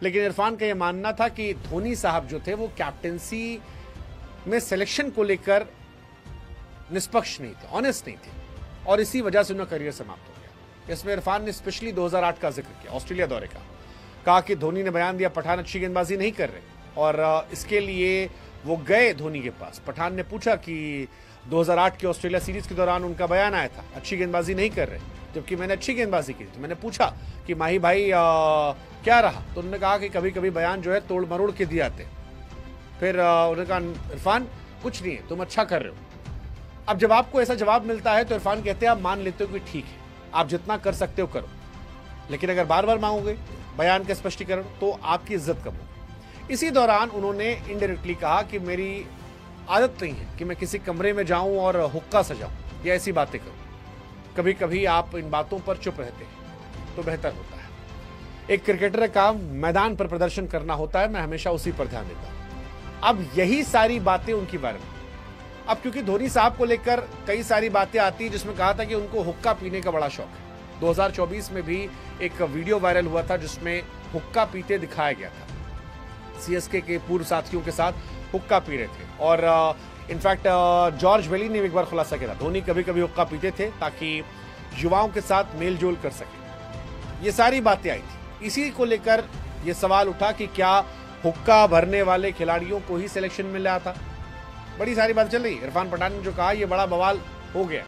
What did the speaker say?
लेकिन इरफान का यह मानना था कि धोनी साहब जो थे वो कैप्टेंसी में सिलेक्शन को लेकर निष्पक्ष नहीं थे, ऑनेस्ट नहीं थे, और इसी वजह से उनका करियर समाप्त हो गया। इसमें इरफान ने स्पेशली 2008 का जिक्र किया, ऑस्ट्रेलिया दौरे का। कहा कि धोनी ने बयान दिया पठान अच्छी गेंदबाजी नहीं कर रहे, और इसके लिए वो गए धोनी के पास। पठान ने पूछा कि 2008 की ऑस्ट्रेलिया सीरीज के दौरान उनका बयान आया था अच्छी गेंदबाजी नहीं कर रहे, जबकि मैंने अच्छी गेंदबाजी की थी। मैंने पूछा कि माही भाई क्या रहा, तो उन्होंने कहा कि कभी कभी बयान जो है तोड़ मरोड़ के दिए आते। फिर उन्होंने कहा इरफान कुछ नहीं है, तुम अच्छा कर रहे हो। अब जब आपको ऐसा जवाब मिलता है तो इरफान कहते हैं आप मान लेते हो कि ठीक है, आप जितना कर सकते हो करो, लेकिन अगर बार बार मांगोगे बयान का स्पष्टीकरण तो आपकी इज्जत कम होगी। इसी दौरान उन्होंने इनडायरेक्टली कहा कि मेरी आदत नहीं है कि मैं किसी कमरे में जाऊं और हुक्का सजाऊं या ऐसी बातें करूं। कभी कभी आप इन बातों पर चुप रहते हैं तो बेहतर होता है। एक क्रिकेटर का काम मैदान पर प्रदर्शन करना होता है, मैं हमेशा उसी पर ध्यान देता हूं। अब यही सारी बातें उनकी बारे में, अब क्योंकि धोनी साहब को लेकर कई सारी बातें आती है जिसमें कहा था कि उनको हुक्का पीने का बड़ा शौक है। 2024 में भी एक वीडियो वायरल हुआ था जिसमें हुक्का पीते दिखाया गया था। सीएसके के पूर्व साथियों के साथ हुक्का पी रहे थे, और इनफैक्ट जॉर्ज वेली ने एक बार खुलासा किया था धोनी कभी कभी हुक्का पीते थे ताकि युवाओं के साथ मेल जोल कर सके। ये सारी बातें आई थी, इसी को लेकर यह सवाल उठा कि क्या हुक्का भरने वाले खिलाड़ियों को ही सिलेक्शन मिल रहा था। बड़ी सारी बात चल रही। इरफान पठान ने जो कहा यह बड़ा बवाल हो गया।